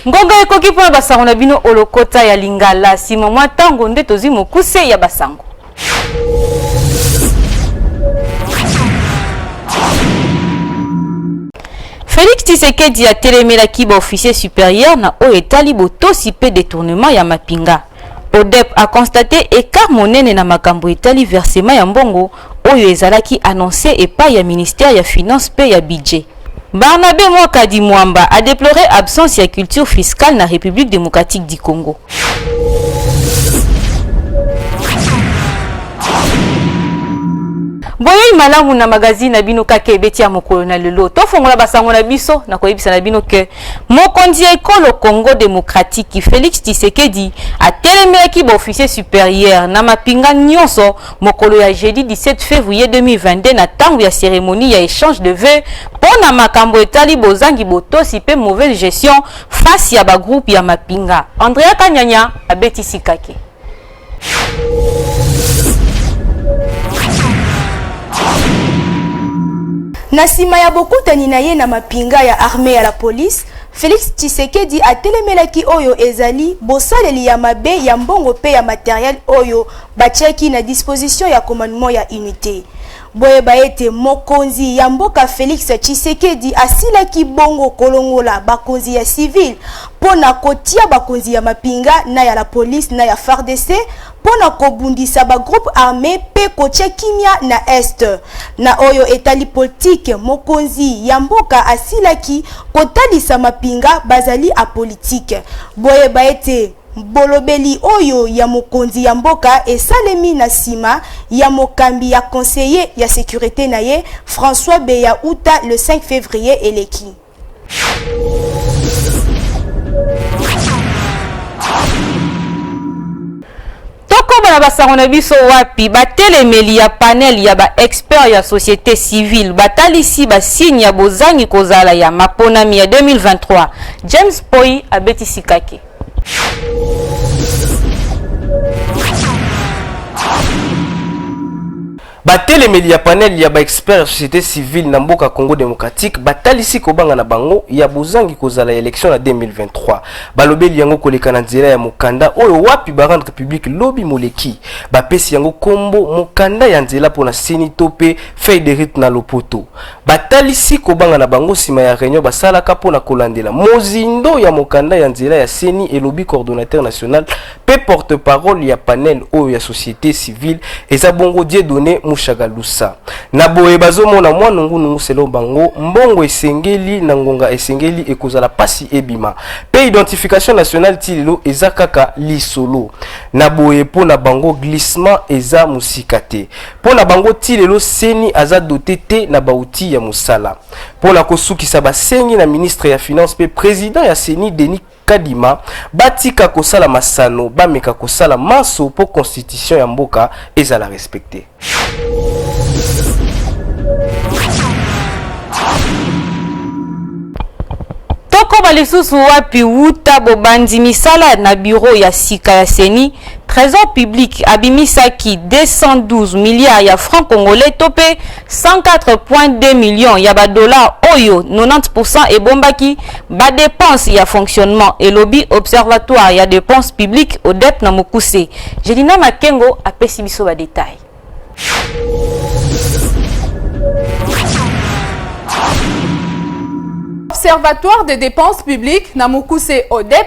Ngonga ekoki pona basango na bino olokota ya Lingala sima mwa tango nde tozi mokuse ya basango. Félix Tshisekedi a telemelaki ba officier supérieur na o etali botosi pe détournement ya mapinga. ODEP a constaté écart monene na makambo etali versement ya mbongo oyo ezalaki annoncé epa ya ministère ya finance pe ya budget. Barnabé Mwakadi Mwamba a déploré absence ya culture fiscale na République démocratique du Congo. Boye malamu na magazine na bino kake beti ya mokolo na lelo tofongola basango na biso na koyebisa na bino ke mokonzi ekolo Congo démocratique Félix Tshisekedi a telemelaki ba officier supérieur na mapinga nyonso mokolo ya jeudi 17 février 2022 na tango ya cérémonie ya échange de vœux pona makambo etali bozangi botosi pe mauvaise gestion face ya ba groupe ya mapinga. Andrea Kanyanya abeti sikake. Na sima ya bokutani na ye na mapinga ya armée ya la police, Félix Tshisekedi a telemelaki oyo ezali bosaleli ya mabe ya mbongo pe ya matériel oyo batiaki na disposition ya commandement ya unité. Boye baete mokonzi ya mboka Félix Tshisekedi asilaki bongo kolongola bakonzi ya civil pona kotia bakonzi ya mapinga na ya la police na ya FARDC pona kobundisa ba groupe armé pe kotia kimia na est na oyo etali politique mokonzi ya mboka asilaki kotalisa mapinga bazali a politique. Boye baete bolobeli oyo ya mokonzi ya mboka esalemi na sima ya mokambi ya conseiller ya sécurité na ye François Beyauta le 5 février eleki. Toko bana basango na biso wapi batelemeli ya panel ya ba expert ya société civile batalisi ba signe ya bozangi kozala ya maponami ya 2023. James Poi abeti sikake. Batelemeli ya panel ya ba expert ya société civile na mboka Congo démocratique batalisi kobanga na bango ya bozangi kozala élection na 2023. Balobeli yango koleka na nzela ya mokanda oyo wapi ba rendre public lobi moleki bapesi yango kombo mokanda ya nzela pona seni tope feuille de route na lopoto. Batalisi kobanga na bango sima ya réunion basalaka pona kolandela mozindo ya mokanda ya nzela ya seni elobi coordonnateur national pe porte-parole ya panel oyo ya société civile eza bongo Dieudonné Mushagalusa. Na boye bazomona mwana ngungu selo bango mbongo esengeli na ngonga esengeli ekozala pasi ebima pe identification nationale tilelo eza kaka lisolo. Na boye pona bango glissement eza musikate pona bango tilelo seni aza doté te na bauti ya musala pona kosukisa basengi na ministre ya finance pe président ya seni Denis Kadima batika kosala masano bameka kosala maso po constitution ya mboka ezala respecté. Toko balisusu wapi wuta bobandi misala na bureau ya sika ya seni Trésor public abimisaki 212 milliards ya francs congolais topé 104,2 millions ya ba dollars oyo 90% ebombaki ba dépenses ya fonctionnement et lobby observatoire ya dépenses publiques ODEP na mokuse. Jelina Makengo apesi biso ba détails. Observatoire des dépenses publiques na mokuse ODEP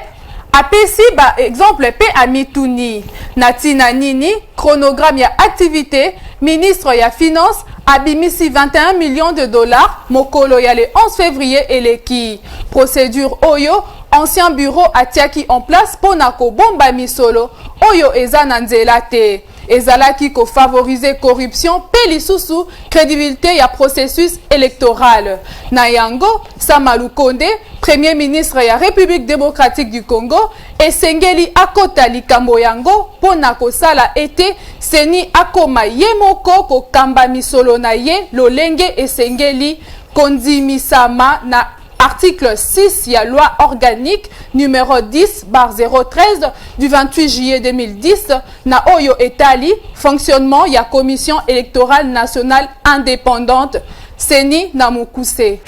apesi ba exemple pe amituni natina nini chronogramme ya activité ministre ya finance abimisi 21 millions de dollars mokolo ya le 11 février eleki procédure oyo ancien bureau atiaki en place pona ko bomba misolo oyo eza na nzela te ezalaki ko favoriser corruption pe lisusu crédibilité ya processus électoral na yango Sama Lukonde premier ministre ya République démocratique du Congo esengeli akota likambo yango pona kosala ete seni akoma ye moko kokamba misolo na ye lolenge esengeli kondimisama na article 6 ya loi organique numéro 10/013 du 28 juillet 2010 na oyo etali fonctionnement ya commission électorale nationale indépendante seni na mokuse.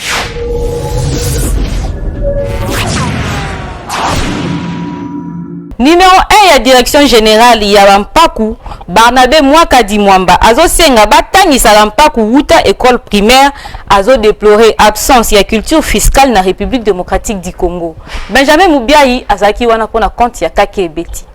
Numéro 1 ya direction générale ya Bampaku Barnabé Mwakadi Mwamba azosenga batangisa Bampaku wuta école primaire azo déplorer absence ya culture fiscale na République démocratique du Congo. Benjamin Mubiayi azaki wana pona compte ya Kake Ebeti.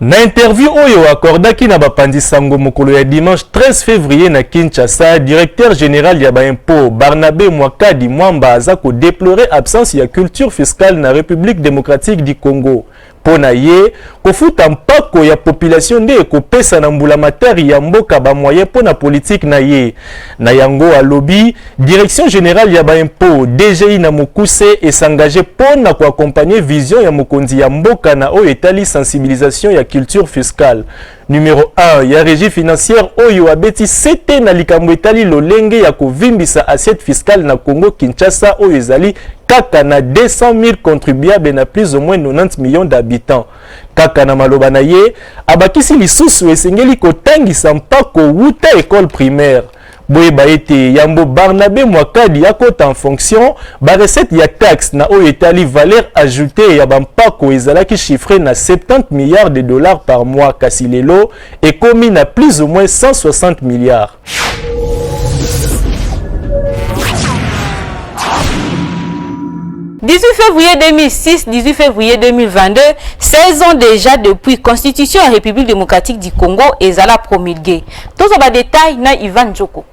Na interview oyo akordaki na bapandi sango mokolo ya dimanche 13 février na Kinshasa, directeur général ya Baimpo Barnabé Mwakadi Mwamba aza ko déplorer absence ya culture fiscale na République démocratique du Congo. Pona ye kofuta mpako ya population nde ekopesa na mbula matari ya mboka ba moyen pona politique na ye. Na yango alobi direction générale ya Baimpo DGI na Mokuse esengagé pona ko accompagner vision ya mokonzi ya mboka na oyo etali sensibilisation ya culture fiscale. Numéro 1 ya régie financière oyo abeti sete na likambo etali lolenge ya kovimbisa assiette fiscale na Congo Kinshasa oyo ezali kaka na 200 000 contribuables na plus ou moins 90 millions d'habitants. Kaka na maloba na ye abakisi lisusu esengeli kotangisa mpako wuta école primaire. Boye baete yambo Barnabé Mwakadi akota en fonction ba recette ya taxe na oyo etali valeur ajoutée ya bampako ezalaki chiffré na 70 milliards de dollars par mois kasi lelo ekomi na plus ou moins 160 milliards. « 18 février 2006, 18 février 2022, 16 ans déjà depuis Constitution de la République démocratique du Congo et Zala promulguée. Tous les détails na Ivan Djoko.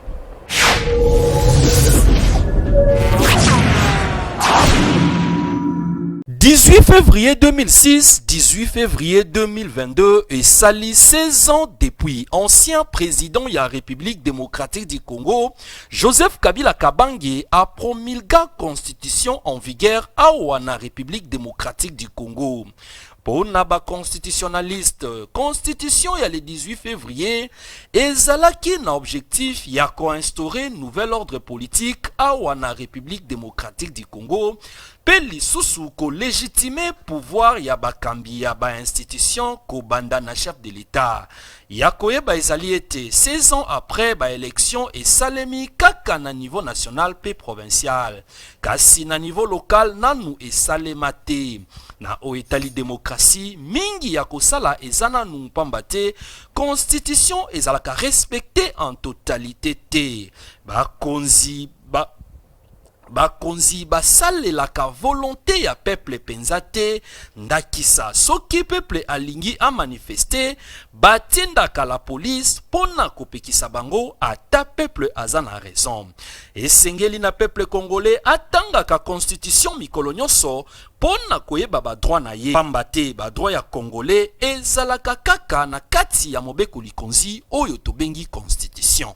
18 février 2006, 18 février 2022 et sali 16 ans depuis ancien président de la République démocratique du Congo, Joseph Kabila Kabange a promulgué la constitution en vigueur à la République démocratique du Congo. Pour naba constitutionnaliste, constitution ya le 18 février ezalaki na objectif ya ko instaurer nouvel ordre politique à la République démocratique du Congo. Pe lisusu ko légitimer pouvoir ya bakambi ya ba institution ko banda na chef de l'État. Ya koyeba ezali ete 16 ans après ba élection et salemi kaka na niveau national pe provincial. Kasi na niveau local nanu e salemate. Na oetali démocratie mingi ya kosala ezana nu pambate constitution ezalaka respecté en totalité te. Bakonzi basalelaka volonté ya peuple penzate ndakisa soki peuple alingi a manifester batindaka la police pona kopekisa bango ata peuple azana raison. Esengeli na peuple congolais atangaka constitution mikolo nyonso pona koyeba ba droit na ye pambate ba droit ya congolais ezalaka kaka na kati ya mobeko likonzi oyo tobengi constitution.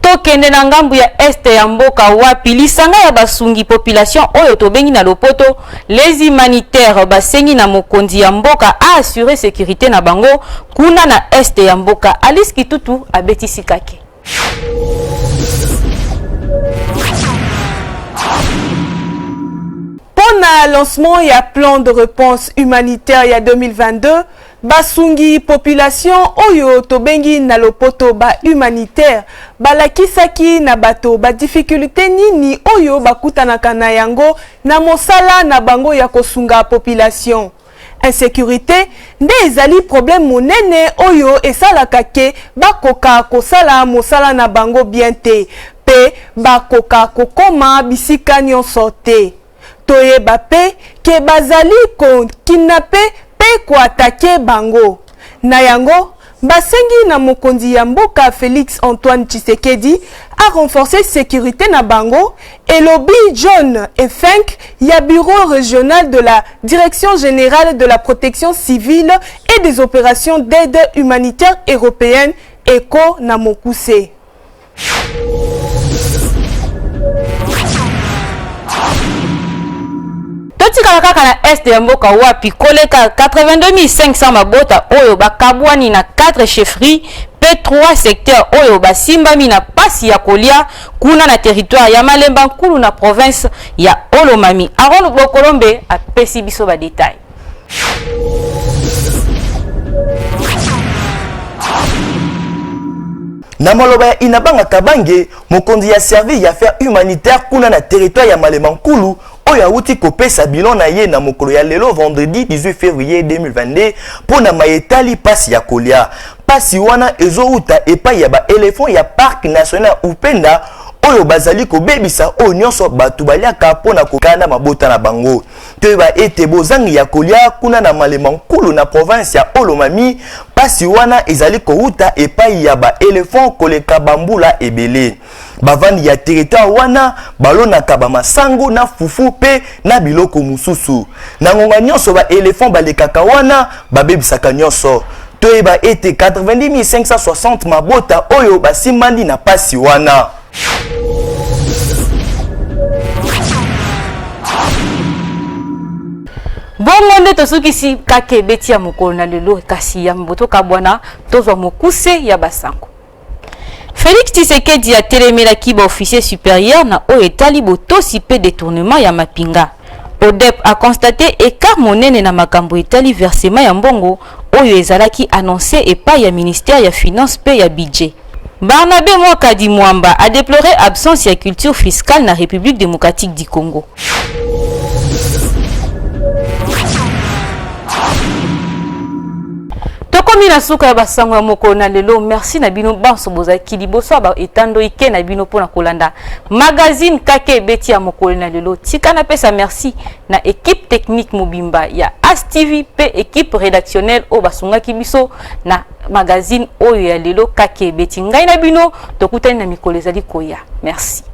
Tokende na ngambu ya este ya mboka wapi lisanga ya basungi population oyo tobengi na lopoto les humanitaires basengi na mokonzi ya mboka a assurer sécurité na bango kuna na este ya mboka. Alice Kitutu abetisi kake. Pona lancement ya plan de réponse humanitaire ya 2022, basungi population oyo tobengi na lopoto ba humanitaire balakisaki na bato ba difficulté nini oyo bakutanaka na yango na mosala na bango ya kosunga population. Insécurité nde ezali problème monene oyo esalaka ke bakoka kosala mosala na bango bien te pe bakoka kokoma bisika nyonso te. Toyeba pe ke bazali ko kidnappe pe ko attaquer bango. Na yango basengi na mokonzi ya mboka Félix Antoine Tshisekedi a renforcé sécurité na bango et lobby John Efenk ya bureau régional de la Direction générale de la protection civile et des opérations d'aide humanitaire européenne ECO na Mokuse. Totika kaka na este ya mboka wapi koleka 82 500 mabota oyo bakabwani na 4 chefferies pe 3 secteurs oyo basimbami na pasi ya kolia kuna na territoire ya Malemba Nkulu na province ya Olomami. Aron Bokolombe apesi biso ba détail. Na maloba ya Inabanga Kabange, mokonzi ya servi ya affaires humanitaires kuna na territoire ya Malemankulu, oyo awuti kopesa bilan na ye na mokolo ya lelo vendredi 18 février 2022 pona mayetali pasi ya kolia. Pasi wana ezouta epai ya ba éléphant ya parc national Upenda oyo bazali kobebisa oyo nyonso batu baliaka pona kokanda mabota na bango. Toyeba ete bozangi ya kolia kuna na Malemankulu na province ya Olomami, pasi wana ezali kouta epai ya ba éléphant koleka bambula ebele. Bavandi ya territoire wana balonaka ba masango na fufu pe na biloko mususu. Na ngonga nyonso ba éléphant balekaka wana babebisaka nyonso. Toyeba ete 90 560 mabota oyo basimbandi na pasi wana. Bongo nde tosukisi kake beti ya mokolo na lelo kasi ya mboto kabwana tozwa mokuse ya basango. Félix Tshisekedi a telemelaki ba officier supérieur na oyo etali botosi pe détournement ya mapinga. ODEP a constaté écart monene na makambo etali versement ya mbongo oyo ezalaki annoncé epai ya ministère ya finance pe ya budget. Barnabé Mwakadi Mwamba a déploré absence ya culture fiscale na République démocratique du Congo. Tokomi na suka ya basango ya mokolo na lelo, merci na bino banso bozaki liboso ba etando ike na bino pona kolanda magazine kake beti ya mokolo na lelo. Tika na pesa merci na équipe technique mobimba ya As TV pe équipe rédactionnelle o basungaki biso na magazine oyo ya lelo kake beti ngai na bino tokutani na mikolo ezali koya. Merci.